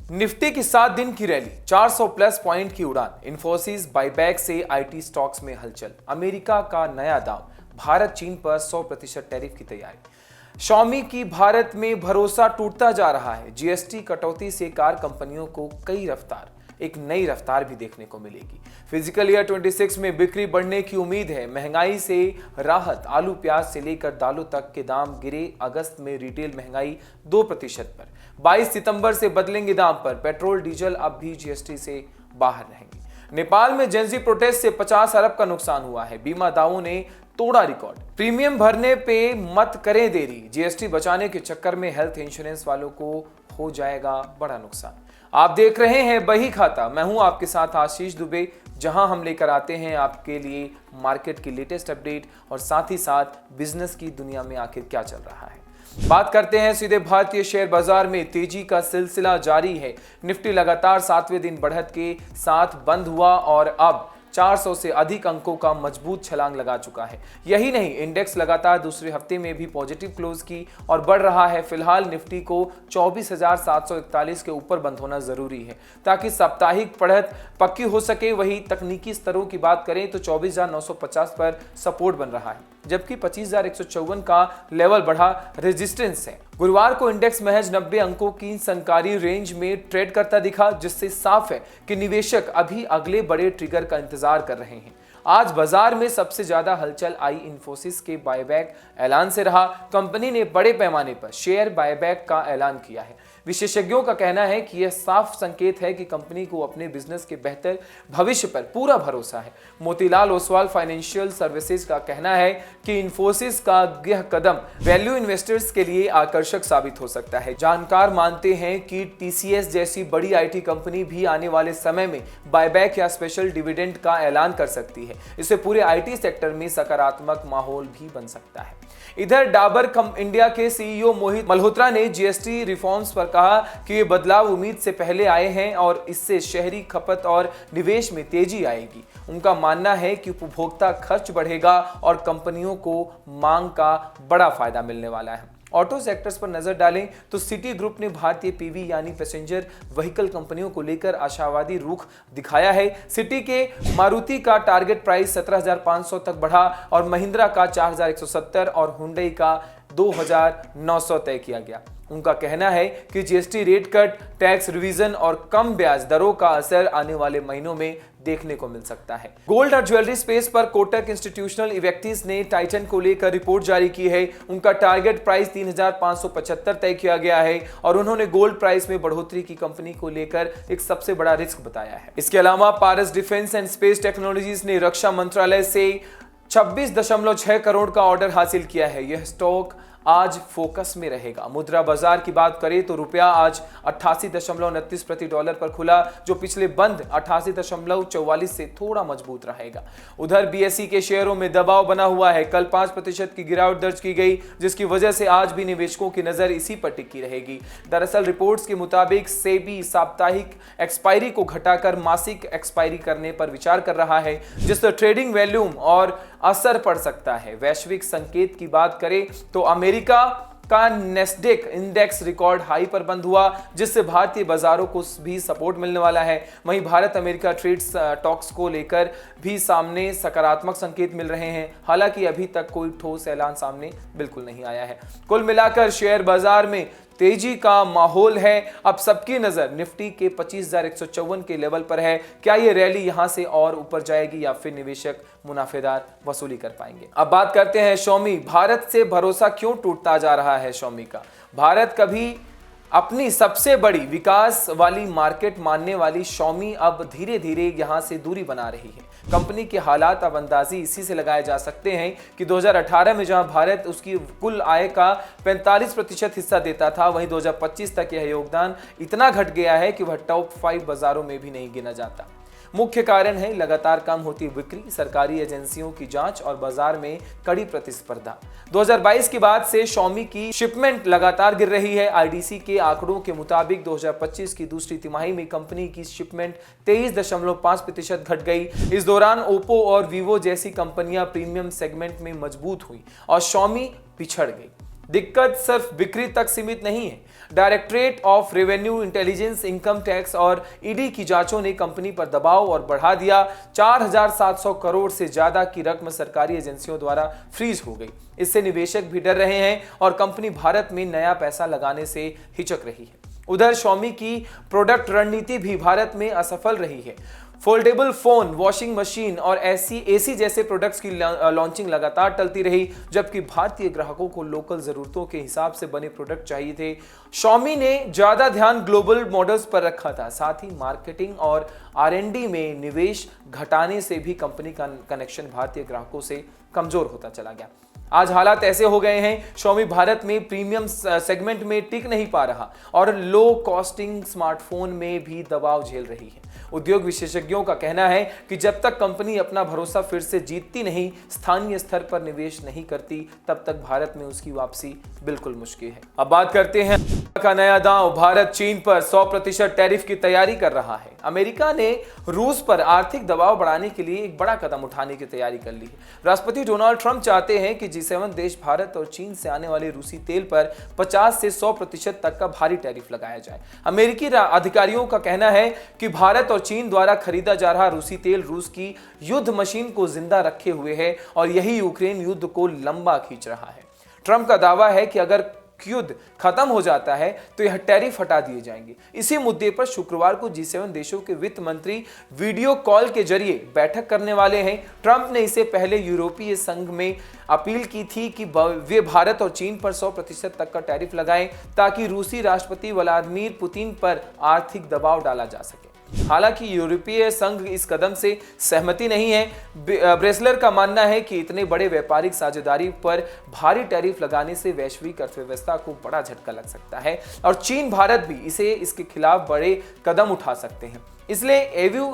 Nifty की 7 दिन की रैली, 400 प्लस पॉइंट की उड़ान, इन्फोसिस बायबैक से आईटी स्टॉक्स में हलचल, अमेरिका का नया दांव, भारत चीन पर 100% टैरिफ की तैयारी, शॉमी की भारत में भरोसा टूटता जा रहा है, जीएसटी कटौती से कार कंपनियों को एक नई रफ्तार भी देखने को मिलेगी। फिजिकल ईयर 26 में बिक्री बढ़ने की उम्मीद है, महंगाई से राहत, आलू प्याज से लेकर दालों तक के दाम गिरे, अगस्त में रिटेल महंगाई 2% पर, 22 सितंबर से बदलेंगे दाम पर, पेट्रोल डीजल अब भी जीएसटी से बाहर रहेंगे। नेपाल में जेंजी प्रोटेस्ट से 50 अरब का नुकसान हुआ है, बीमा दावों ने तोड़ा रिकॉर्ड, प्रीमियम भरने पे मत करें देरी, जीएसटी बचाने के चक्कर में हेल्थ इंश्योरेंस वालों को हो जाएगा बड़ा नुकसान। आप देख रहे हैं बही खाता, मैं हूं आपके साथ आशीष दुबे, जहां हम लेकर आते हैं आपके लिए मार्केट की लेटेस्ट अपडेट और साथ ही साथ बिजनेस की दुनिया में आखिर क्या चल रहा है। बात करते हैं सीधे भारतीय शेयर बाजार में तेजी का सिलसिला जारी है। निफ्टी लगातार 7वें दिन बढ़त के साथ बंद हुआ और अब 400 से अधिक अंकों का मजबूत छलांग लगा चुका है। यही नहीं, इंडेक्स लगातार दूसरे हफ्ते में भी पॉजिटिव क्लोज की और बढ़ रहा है। फिलहाल निफ्टी को 24,741 के ऊपर बंद होना जरूरी है ताकि साप्ताहिक बढ़त पक्की हो सके। वही तकनीकी स्तरों की बात करें तो 24,950 पर सपोर्ट बन रहा है, जबकि 25,154 का लेवल बढ़ा रेजिस्टेंस है। गुरुवार को इंडेक्स महज 90 अंकों की संकारी रेंज में ट्रेड करता दिखा, जिससे साफ है कि निवेशक अभी अगले बड़े ट्रिगर का इंतजार कर रहे हैं। आज बाजार में सबसे ज्यादा हलचल आई इन्फोसिस के बायबैक ऐलान से रहा। कंपनी ने बड़े पैमाने पर शेयर बायबैक का ऐलान किया है। विशेषज्ञों का कहना है कि यह साफ संकेत है कि कंपनी को अपने बिजनेस के बेहतर भविष्य पर पूरा भरोसा है। मोतीलाल ओसवाल फाइनेंशियल सर्विसेज का कहना है कि इन्फोसिस का यह कदम वैल्यू इन्वेस्टर्स के लिए आकर्षक साबित हो सकता है। जानकार मानते हैं कि टीसीएस जैसी बड़ी आईटी कंपनी भी आने वाले समय में बायबैक या स्पेशल डिविडेंड का ऐलान कर सकती है। इससे पूरे आईटी सेक्टर में सकारात्मक माहौल भी बन सकता है। इधर डाबर इंडिया के सीईओ मोहित मल्होत्रा ने जीएसटी रिफॉर्म्स पर कहा कि ये बदलाव उम्मीद से पहले आए हैं और इससे शहरी खपत और निवेश में तेजी आएगी। उनका मानना है कि उपभोक्ता खर्च बढ़ेगा और कंपनियों को मांग का बड़ा फायदा मिलने वाला है। ऑटो सेक्टर्स पर नजर डालें तो सिटी ग्रुप ने भारतीय पीवी यानी पैसेंजर व्हीकल कंपनियों को लेकर आशावादी रुख दिखाया है। सिटी के मारुति का टारगेट प्राइस 17,500 तक बढ़ा और महिंद्रा का 4,170 और हुंडई का 2,900 तय किया गया। उनका कहना है कि GST rate cut, tax revision और कम ब्याज दरों का असर आने वाले महीनों में देखने को मिल सकता है। गोल्ड और ज्वेलरी स्पेस पर कोटक इंस्टीट्यूशनल इक्विटीज ने टाइटन को लेकर रिपोर्ट जारी की है। उनका टारगेट प्राइस 3,575 तय किया गया है और उन्होंने गोल्ड प्राइस में बढ़ोतरी की कंपनी को लेकर एक सबसे बड़ा रिस्क बताया है। इसके अलावा पारस डिफेंस एंड स्पेस टेक्नोलॉजीज ने रक्षा मंत्रालय से 26.6 करोड़ का ऑर्डर हासिल किया है। यह स्टॉक आज फोकस में रहेगा। मुद्रा बाजार की बात करें तो रुपया आज 88.29 प्रति डॉलर पर खुला, जो पिछले बंद 88.44 से थोड़ा मजबूत रहेगा। उधर बीएसई के शेयरों में दबाव बना हुआ है। कल 5% की गिरावट दर्ज की गई, जिसकी वजह से आज भी निवेशकों की नजर इसी पर टिकी रहेगी। दरअसल रिपोर्ट्स के मुताबिक सेबी साप्ताहिक एक्सपायरी को घटाकर मासिक एक्सपायरी करने पर विचार कर रहा है, जिससे ट्रेडिंग वॉल्यूम और असर पड़ सकता है। वैश्विक संकेत की बात करें तो अमेरिका का नेस्डेक इंडेक्स रिकॉर्ड हाई पर बंद हुआ, जिससे भारतीय बाजारों को भी सपोर्ट मिलने वाला है। वहीं भारत अमेरिका ट्रेड टॉक्स को लेकर भी सामने सकारात्मक संकेत मिल रहे हैं। हालांकि अभी तक कोई ठोस ऐलान सामने बिल्कुल नहीं आया है। कुल मिलाकर शेयर बाजार में तेजी का माहौल है। अब सबकी नजर निफ्टी के 25,154 के लेवल पर है। क्या ये रैली यहां से और ऊपर जाएगी या फिर निवेशक मुनाफेदार वसूली कर पाएंगे? अब बात करते हैं शॉमी। भारत से भरोसा क्यों टूटता जा रहा है शॉमी का? भारत कभी अपनी सबसे बड़ी विकास वाली मार्केट मानने वाली शॉमी अब धीरे धीरे यहां से दूरी बना रही है। कंपनी के हालात अब अंदाजी इसी से लगाए जा सकते हैं कि 2018 में जहां भारत उसकी कुल आय का 45% हिस्सा देता था, वहीं 2025 तक यह योगदान इतना घट गया है कि वह टॉप 5 बाजारों में भी नहीं गिना जाता। मुख्य कारण है लगातार कम होती बिक्री, सरकारी एजेंसियों की जांच और बाजार में कड़ी प्रतिस्पर्धा। 2022 के बाद से शॉमी की शिपमेंट लगातार गिर रही है। आईडीसी के आंकड़ों के मुताबिक 2025 की दूसरी तिमाही में कंपनी की शिपमेंट 23.5% घट गई। इस दौरान ओप्पो और वीवो जैसी कंपनियां प्रीमियम सेगमेंट में मजबूत हुई और शॉमी पिछड़ गई। दिक्कत सिर्फ बिक्री तक सीमित नहीं है। Directorate of revenue intelligence, income tax और ईडी की जांचों ने कंपनी पर दबाव और बढ़ा दिया। 4,700 करोड़ से ज्यादा की रकम सरकारी एजेंसियों द्वारा फ्रीज हो गई। इससे निवेशक भी डर रहे हैं और कंपनी भारत में नया पैसा लगाने से हिचक रही है। उधर Xiaomi की प्रोडक्ट रणनीति भी भारत में असफल रही है। फोल्डेबल फोन, वॉशिंग मशीन और एसी जैसे प्रोडक्ट्स की लॉन्चिंग लगातार टलती रही, जबकि भारतीय ग्राहकों को लोकल जरूरतों के हिसाब से बने प्रोडक्ट चाहिए थे। Xiaomi ने ज्यादा ध्यान ग्लोबल मॉडल्स पर रखा था। साथ ही मार्केटिंग और R&D में निवेश घटाने से भी कंपनी का कनेक्शन भारतीय ग्राहकों से कमजोर होता चला गया। आज हालात ऐसे हो गए हैं, Xiaomi भारत में प्रीमियम सेगमेंट में टिक नहीं पा रहा और लो कॉस्टिंग स्मार्टफोन में भी दबाव झेल रही है। उद्योग विशेषज्ञों का कहना है कि जब तक कंपनी अपना भरोसा फिर से जीतती नहीं, स्थानीय स्तर पर निवेश नहीं करती, तब तक भारत में उसकी वापसी बिल्कुल मुश्किल है। अब बात करते हैं का नया दांव। भारत चीन पर 100% टैरिफ की तैयारी कर रहा है। अमेरिका ने रूस पर आर्थिक दबाव बढ़ाने के लिए एक बड़ा कदम उठाने की तैयारी कर ली है। राष्ट्रपति डोनाल्ड ट्रंप चाहते हैं कि G7 देश भारत और चीन से आने वाले रूसी तेल पर 50 से 100% तक का भारी टैरिफ लगाया जाए। अमेरिकी अधिकारियों का कहना है कि भारत और चीन द्वारा खरीदा जा रहा रूसी तेल रूस की युद्ध मशीन को जिंदा रखे हुए है और यही यूक्रेन युद्ध को लंबा खींच रहा है। ट्रंप का दावा है कि अगर युद्ध खत्म हो जाता है तो यह टैरिफ हटा दिए जाएंगे। इसी मुद्दे पर शुक्रवार को G7 देशों के वित्त मंत्री वीडियो कॉल के जरिए बैठक करने वाले हैं। ट्रंप ने इससे पहले यूरोपीय संघ में अपील की थी कि वे भारत और चीन पर 100% तक का टैरिफ लगाएं ताकि रूसी राष्ट्रपति व्लादिमीर पुतिन पर आर्थिक दबाव डाला जा सके। हालांकि यूरोपीय संघ इस कदम से सहमति नहीं है। ब्रेसलर का मानना है कि इतने बड़े व्यापारिक साझेदारी पर भारी टैरिफ लगाने से वैश्विक अर्थव्यवस्था को बड़ा झटका लग सकता है और चीन भारत भी इसके खिलाफ बड़े कदम उठा सकते हैं। इसलिए EU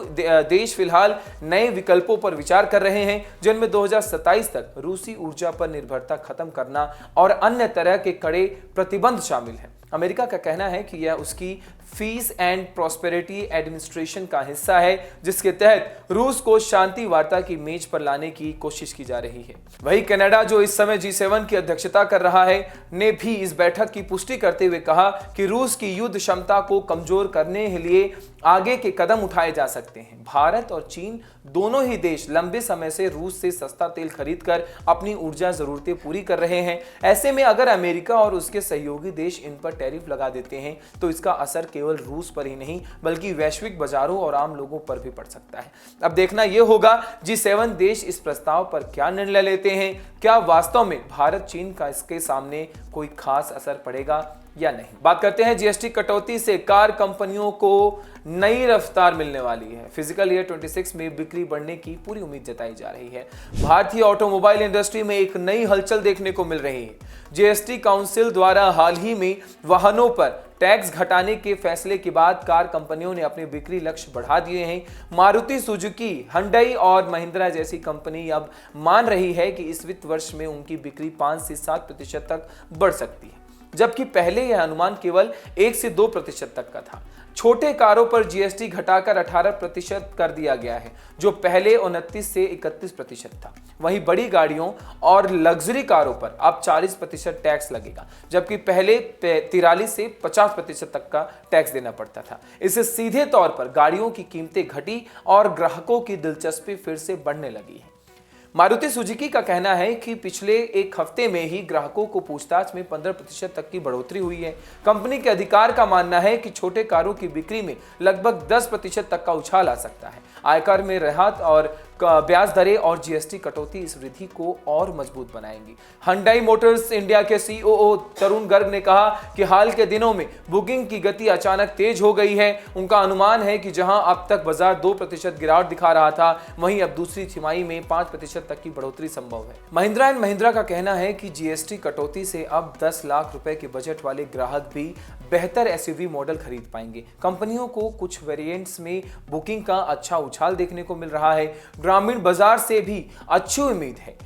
देश फिलहाल नए विकल्पों पर विचार कर रहे हैं, जिनमें 2027 तक रूसी ऊर्जा पर निर्भरता खत्म करना और अन्य तरह के कड़े प्रतिबंध शामिल हैं। अमेरिका का कहना है कि यह उसकी पीस एंड प्रॉस्पेरिटी एडमिनिस्ट्रेशन का हिस्सा है, जिसके तहत रूस को शांति वार्ता की मेज पर लाने की कोशिश की जा रही है। वहीं कनाडा, जो इस समय G7 की अध्यक्षता कर रहा है, ने भी इस बैठक की पुष्टि करते हुए कहा कि रूस की युद्ध क्षमता को कमजोर करने के लिए आगे के कदम उठाए जा सकते हैं। भारत और चीन दोनों ही देश लंबे समय से रूस से सस्ता तेल खरीदकर अपनी ऊर्जा जरूरतें पूरी कर रहे हैं। ऐसे में अगर अमेरिका और उसके सहयोगी देश इन पर टैरिफ लगा देते हैं तो इसका असर केवल रूस पर ही नहीं बल्कि वैश्विक बाजारों और आम लोगों पर भी पड़ सकता है। अब देखना यह होगा G7 देश इस प्रस्ताव पर क्या निर्णय लेते हैं। क्या वास्तव में भारत चीन का इसके सामने कोई खास असर पड़ेगा या नहीं। बात करते हैं GST कटौती से कार कंपनियों को नई रफ्तार मिलने वाली है। फिजिकल ईयर 26 में बिक्री बढ़ने की पूरी उम्मीद जताई जा रही है। भारतीय ऑटोमोबाइल इंडस्ट्री में एक नई हलचल देखने को मिल रही है। GST काउंसिल द्वारा हाल ही में वाहनों पर टैक्स घटाने के फैसले के बाद कार कंपनियों ने अपने बिक्री लक्ष्य बढ़ा दिए हैं। मारुति सुजुकी, हुंडई और महिंद्रा जैसी कंपनी अब मान रही है कि इस वित्त वर्ष में उनकी बिक्री 5 से 7% तक बढ़ सकती है, जबकि पहले यह अनुमान केवल 1 से 2% तक का था। छोटे कारों पर GST घटाकर 18% कर दिया गया है, जो पहले 29 से 31% था। वहीं बड़ी गाड़ियों और लग्जरी कारों पर अब 40% टैक्स लगेगा, जबकि पहले 43 से 50% तक का टैक्स देना पड़ता था। इससे सीधे तौर पर गाड़ियों की कीमतें घटी और ग्राहकों की दिलचस्पी फिर से बढ़ने लगी है। मारुति सुजुकी का कहना है कि पिछले एक हफ्ते में ही ग्राहकों को पूछताछ में 15% तक की बढ़ोतरी हुई है। कंपनी के अधिकार का मानना है कि छोटे कारों की बिक्री में लगभग 10% तक का उछाल आ सकता है। आयकर में राहत और ब्याज दरें और GST कटौती इस वृद्धि को और मजबूत बनाएंगी। हुंडई मोटर्स इंडिया के COO तरुण गर्ग ने कहा कि हाल के दिनों में बुकिंग की गति अचानक तेज हो गई है। उनका अनुमान है कि जहां अब तक बाजार 2% गिरावट दिखा रहा था, वहीं अब दूसरी तिमाही में 5% तक की बढ़ोतरी संभव है। महिंद्रा एंड महिंद्रा का कहना है कि GST कटौती से अब 10 लाख रुपए के बजट वाले ग्राहक भी बेहतर SUV मॉडल खरीद पाएंगे। कंपनियों को कुछ वेरिएंट्स में बुकिंग का अच्छा उछाल देखने को मिल रहा है। ग्रामीण बाजार से भी अच्छी उम्मीद है।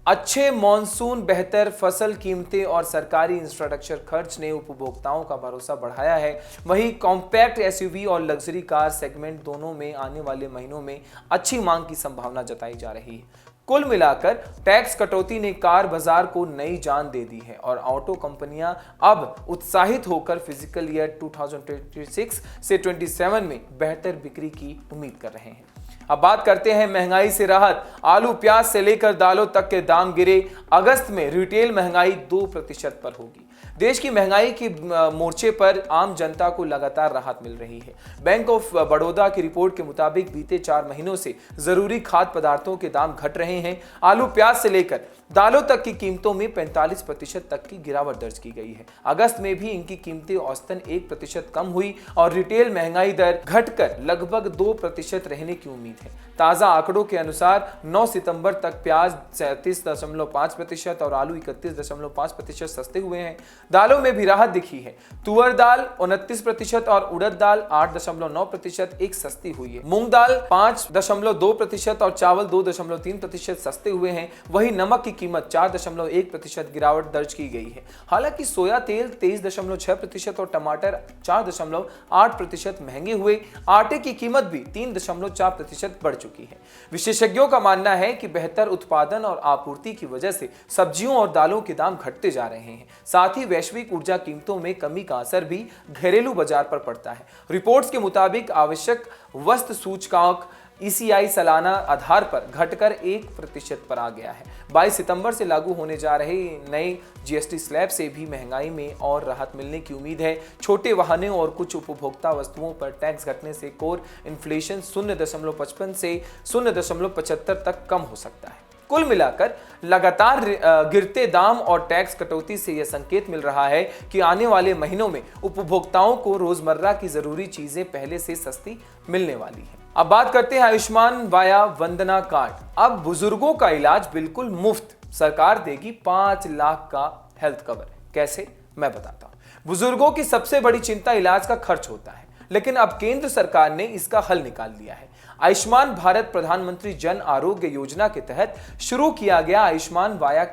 अच्छे मॉनसून, बेहतर फसल कीमतें और सरकारी इंफ्रास्ट्रक्चर खर्च ने उपभोक्ताओं का भरोसा बढ़ाया है। वहीं कॉम्पैक्ट SUV और लग्जरी कार सेगमेंट दोनों में आने वाले महीनों में अच्छी मांग की संभावना जताई जा रही है। कुल मिलाकर टैक्स कटौती ने कार बाजार को नई जान दे दी है और ऑटो कंपनियां अब उत्साहित होकर फिजिकल ईयर 2026 से 27 में बेहतर बिक्री की उम्मीद कर रहे हैं। अब बात करते हैं महंगाई से राहत। आलू प्याज से लेकर दालों तक के दाम गिरे। अगस्त में रिटेल महंगाई 2% पर होगी। देश की महंगाई के मोर्चे पर आम जनता को लगातार राहत मिल रही है। बैंक ऑफ बड़ौदा की रिपोर्ट के मुताबिक बीते 4 महीनों से जरूरी खाद्य पदार्थों के दाम घट रहे हैं। आलू प्याज से लेकर दालों तक की कीमतों में 45% तक की गिरावट दर्ज की गई है। अगस्त में भी इनकी कीमतें औसतन 1% कम हुई और रिटेल महंगाई दर घटकर लगभग 2% रहने की उम्मीद है। ताजा आंकड़ों के अनुसार 9 सितंबर तक प्याज 37.5% और आलू 31.5% सस्ते हुए हैं। दालों में भी राहत दिखी है। तुअर दाल 29% और उड़द दाल 8.9% एक सस्ती हुई है। मूंग दाल 5.2% और चावल 2.3% सस्ते हुए हैं। वहीं नमक की कीमत 4.1% गिरावट दर्ज की गई है। हालांकि सोया तेल 23.6% और टमाटर 4.8% महंगे हुए। आटे की कीमत भी 3.4% बढ़ चुकी है। विशेषज्ञों का मानना है कि बेहतर उत्पादन और आपूर्ति की वजह से सब्जियों और दालों के दाम घटते जा रहे हैं। साथ ही वैश्विक ऊर्जा कीमतों में कमी का असर भी घरेलू बाजार पर पड़ता है। रिपोर्ट्स के मुताबिक आवश्यक वस्तु सूचकांक ECI सालाना आधार पर घटकर 1% पर आ गया है। 22 सितंबर से लागू होने जा रहे नए GST स्लैब से भी महंगाई में और राहत मिलने की उम्मीद है। छोटे वाहनों और कुछ उपभोक्ता वस्तुओं पर टैक्स घटने से कोर इन्फ्लेशन 0.55 से 0.75 तक कम हो सकता है। कुल मिलाकर लगातार गिरते दाम और टैक्स कटौती से यह संकेत मिल रहा है कि आने वाले महीनों में उपभोक्ताओं को रोजमर्रा की जरूरी चीजें पहले से सस्ती मिलने वाली हैं। अब बात करते हैं आयुष्मान वाया वंदना कार्ड। अब बुजुर्गों का इलाज बिल्कुल मुफ्त, सरकार देगी 5 लाख का हेल्थ कवर। कैसे, मैं बताता हूं। बुजुर्गों की सबसे बड़ी चिंता इलाज का खर्च होता है, लेकिन अब केंद्र सरकार ने इसका हल निकाल लिया है। आयुष्मान भारत प्रधानमंत्री जन आरोग्य योजना के तहत शुरू किया गया आयुष्मान वाया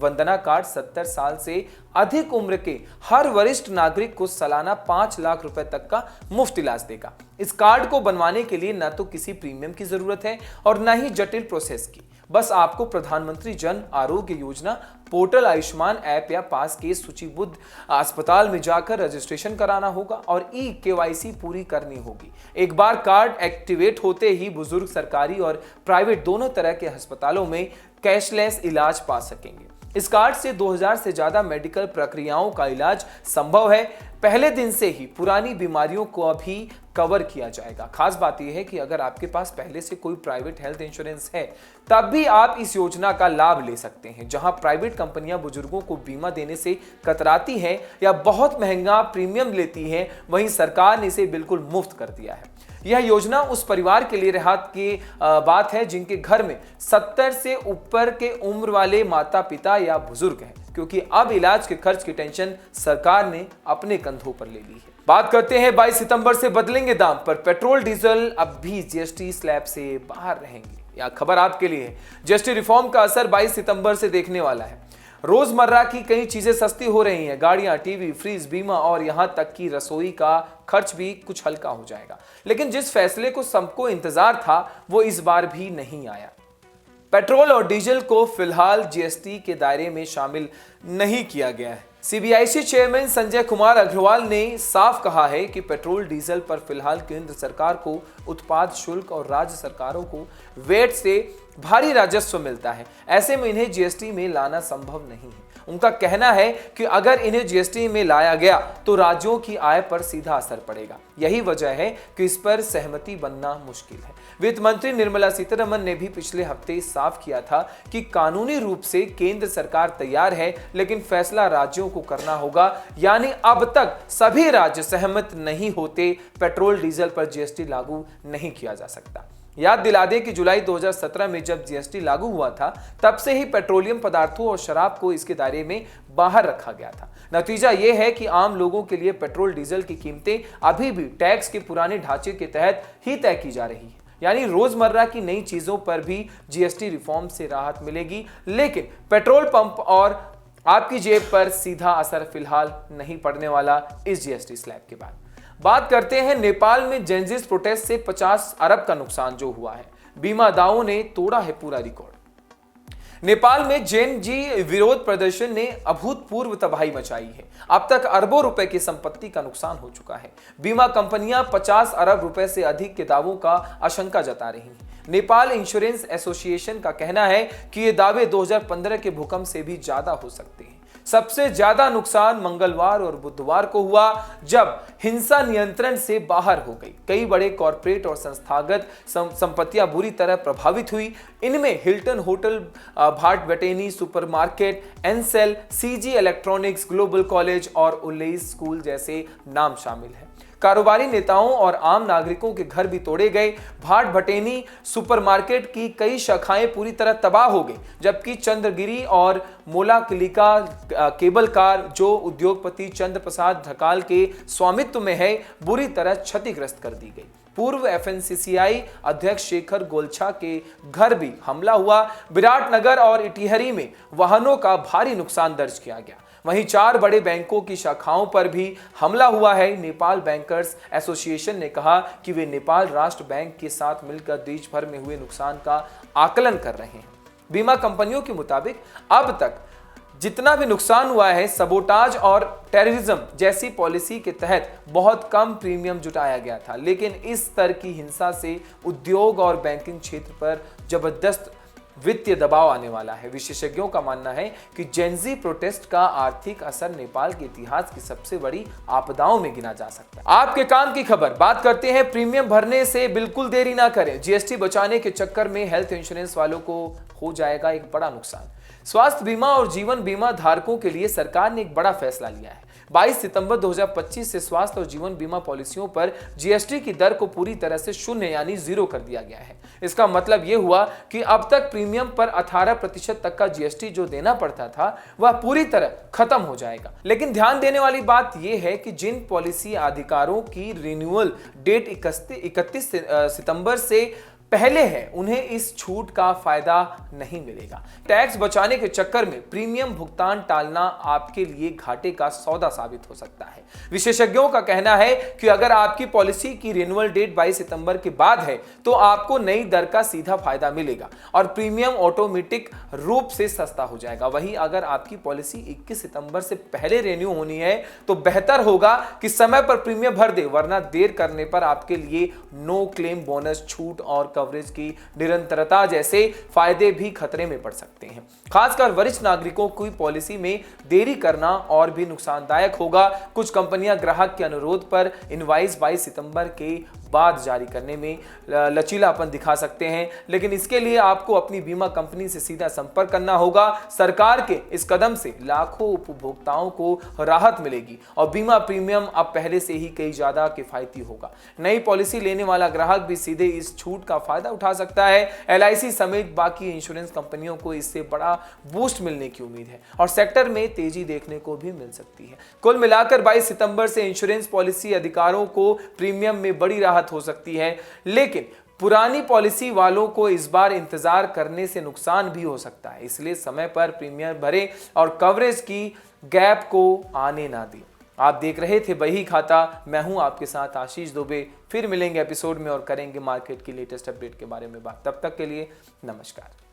वंदना कार्ड 70 साल से अधिक उम्र के हर वरिष्ठ नागरिक को सालाना 5 लाख रुपए तक का मुफ्त इलाज देगा। इस कार्ड को बनवाने के लिए न तो किसी प्रीमियम की जरूरत है और न ही जटिल प्रोसेस की। बस आपको प्रधानमंत्री जन आरोग्य योजना पोर्टल, आयुष्मान ऐप या पास के सूचीबद्ध अस्पताल में जाकर रजिस्ट्रेशन कराना होगा और KYC पूरी करनी होगी। एक बार कार्ड एक्टिवेट होते ही बुजुर्ग सरकारी और प्राइवेट दोनों तरह के अस्पतालों में कैशलेस इलाज पा सकेंगे। इस कार्ड से 2000 से ज्यादा मेडिकल प्रक्रियाओं का इलाज संभव है। पहले दिन से ही पुरानी बीमारियों को भी कवर किया जाएगा। खास बात यह है कि अगर आपके पास पहले से कोई प्राइवेट हेल्थ इंश्योरेंस है तब भी आप इस योजना का लाभ ले सकते हैं। जहां प्राइवेट कंपनियां बुजुर्गों को बीमा देने से कतराती हैं या बहुत महंगा प्रीमियम लेती हैं, वहीं सरकार ने इसे बिल्कुल मुफ्त कर दिया है। यह योजना उस परिवार के लिए राहत की बात है जिनके घर में 70 से ऊपर के उम्र वाले माता पिता या बुजुर्ग हैं, क्योंकि अब इलाज के खर्च की टेंशन सरकार ने अपने कंधों पर ले ली है। बात करते हैं 22 सितंबर से बदलेंगे दाम पर। पेट्रोल डीजल अब भी GST स्लैब से बाहर रहेंगे। यह खबर आपके लिए है। GST रिफॉर्म का असर 22 सितंबर से देखने वाला है। रोजमर्रा की कई चीजें सस्ती हो रही हैं। गाड़ियां, टीवी, फ्रिज, बीमा और यहां तक कि रसोई का खर्च भी कुछ हल्का हो जाएगा। लेकिन जिस फैसले को सबको इंतजार था वो इस बार भी नहीं आया। पेट्रोल और डीजल को फिलहाल GST के दायरे में शामिल नहीं किया गया है। CBIC चेयरमैन संजय कुमार अग्रवाल ने साफ कहा है कि पेट्रोल डीजल पर फिलहाल केंद्र सरकार को उत्पाद शुल्क और राज्य सरकारों को वेट से भारी राजस्व मिलता है। ऐसे में इन्हें GST में लाना संभव नहीं है। उनका कहना है कि अगर इन्हें GST में लाया गया तो राज्यों की आय पर सीधा असर पड़ेगा। यही वजह है कि इस पर सहमति बनना मुश्किल है। वित्त मंत्री निर्मला सीतारमण ने भी पिछले हफ्ते साफ किया था कि कानूनी रूप से केंद्र सरकार तैयार है, लेकिन फैसला राज्यों को करना होगा। यानी अब तक सभी राज्य सहमत नहीं होते पेट्रोल डीजल पर GST लागू नहीं किया जा सकता। याद दिला दें कि जुलाई 2017 में जब GST लागू हुआ था तब से ही पेट्रोलियम पदार्थों और शराब को इसके दायरे में बाहर रखा गया था। नतीजा यह है कि आम लोगों के लिए पेट्रोल डीजल की कीमतें अभी भी टैक्स के पुराने ढांचे के तहत ही तय की जा रही है। यानी रोजमर्रा की नई चीजों पर भी GST रिफॉर्म से राहत मिलेगी, लेकिन पेट्रोल पंप और आपकी जेब पर सीधा असर फिलहाल नहीं पड़ने वाला इस GST स्लैब के बाद। बात करते हैं नेपाल में जेनजिस प्रोटेस्ट से 50 अरब का नुकसान जो हुआ है। बीमा दावों ने तोड़ा है पूरा रिकॉर्ड। नेपाल में जेन जी विरोध प्रदर्शन ने अभूतपूर्व तबाही मचाई है। अब तक अरबों रुपए की संपत्ति का नुकसान हो चुका है। बीमा कंपनियां 50 अरब रुपए से अधिक के दावों का आशंका जता रही हैं। नेपाल इंश्योरेंस एसोसिएशन का कहना है कि ये दावे 2015 के भूकंप से भी ज्यादा हो सकते हैं। सबसे ज्यादा नुकसान मंगलवार और बुधवार को हुआ, जब हिंसा नियंत्रण से बाहर हो गई। कई बड़े कॉरपोरेट और संस्थागत संपत्तियां बुरी तरह प्रभावित हुई। इनमें Hilton hotel, Bhat Bhateni supermarket, Ncell, CG electronics, global college और उल्लेस स्कूल जैसे नाम शामिल हैं। कारोबारी नेताओं और आम नागरिकों के घर भी तोड़े गए। भाट भटेनी सुपरमार्केट की कई शाखाएं पूरी तरह तबाह हो गई, जबकि चंद्रगिरी और मोलाकलिका केबल कार, जो उद्योगपति चंद्र प्रसाद ढकाल के स्वामित्व में है, बुरी तरह क्षतिग्रस्त कर दी गई। पूर्व एफएनसीसीआई अध्यक्ष शेखर गोलछा के घर भी हमला हुआ। विराटनगर और इटिहरी में वाहनों का भारी नुकसान दर्ज किया गया। वहीं 4 बड़े बैंकों की शाखाओं पर भी हमला हुआ है। नेपाल बैंकर्स एसोसिएशन ने कहा कि वे नेपाल राष्ट्र बैंक के साथ मिलकर देश भर में हुए नुकसान का आकलन कर रहे हैं। बीमा कंपनियों के मुताबिक अब तक जितना भी नुकसान हुआ है, सबोटाज और टेररिज्म जैसी पॉलिसी के तहत बहुत कम प्रीमियम जुटाया गया था, लेकिन इस स्तर की हिंसा से उद्योग और बैंकिंग क्षेत्र पर जबरदस्त वित्तीय दबाव आने वाला है। विशेषज्ञों का मानना है कि जेनजी प्रोटेस्ट का आर्थिक असर नेपाल के इतिहास की सबसे बड़ी आपदाओं में गिना जा सकता है। आपके काम की खबर, बात करते हैं प्रीमियम भरने से बिल्कुल देरी ना करें। जीएसटी बचाने के चक्कर में हेल्थ इंश्योरेंस वालों को हो जाएगा एक बड़ा नुकसान। स्वास्थ्य बीमा और जीवन बीमा धारकों के लिए सरकार ने एक बड़ा फैसला लिया है। 22 सितंबर 2025 से स्वास्थ्य और जीवन बीमा पॉलिसियों पर जीएसटी की दर को पूरी तरह से शून्य यानी जीरो कर दिया गया है। इसका मतलब यह हुआ कि अब तक प्रीमियम पर 18% तक का जीएसटी जो देना पड़ता था, वह पूरी तरह खत्म हो जाएगा। लेकिन ध्यान देने वाली बात यह है कि जिन पॉलिसी अधिकारों की रिन्यूअल डेट 31 सितंबर से पहले है, उन्हें इस छूट का फायदा नहीं मिलेगा। टैक्स बचाने के चक्कर में प्रीमियम भुगतान टालना आपके लिए घाटे का सौदा साबित हो सकता है। विशेषज्ञों का कहना है कि अगर आपकी पॉलिसी की रिन्यूअल डेट 22 सितंबर के बाद है, तो आपको नई दर का सीधा फायदा मिलेगा और प्रीमियम ऑटोमेटिक रूप से सस्ता हो जाएगा। वहीं अगर आपकी पॉलिसी 21 सितंबर से पहले रिन्यू होनी है, तो बेहतर होगा कि समय पर प्रीमियम भर दे, वरना देर करने पर आपके लिए नो क्लेम बोनस, छूट और कवरेज की निरंतरता जैसे फायदे भी खतरे में पड़ सकते हैं। खासकर वरिष्ठ नागरिकों की पॉलिसी में देरी करना और भी नुकसानदायक होगा। कुछ कंपनियां ग्राहक के अनुरोध पर इनवॉइस 22 सितंबर के बाद जारी करने में लचीलापन दिखा सकते हैं, लेकिन इसके लिए आपको अपनी बीमा कंपनी से सीधा संपर्क करना होगा। सरकार के इस कदम से लाखों उपभोक्ताओं को राहत मिलेगी और बीमा प्रीमियम अब पहले से ही कई ज्यादा किफायती होगा। नई पॉलिसी लेने वाला ग्राहक भी सीधे इस छूट का फायदा उठा सकता है। एलआईसी समेत बाकी इंश्योरेंस कंपनियों को इससे बड़ा बूस्ट मिलने की उम्मीद है और सेक्टर में तेजी देखने को भी मिल सकती है। कुल मिलाकर 22 सितंबर से इंश्योरेंस पॉलिसी अधिकारों को प्रीमियम में बड़ी राहत हो सकती है, लेकिन पुरानी पॉलिसी वालों को इस बार इंतजार करने से नुकसान भी हो सकता है। इसलिए समय पर प्रीमियम भरें और कवरेज की गैप को आने ना दें। आप देख रहे थे बही खाता, मैं हूं आपके साथ आशीष दुबे। फिर मिलेंगे एपिसोड में और करेंगे मार्केट की लेटेस्ट अपडेट के बारे में बात। तब तक के लिए नमस्कार।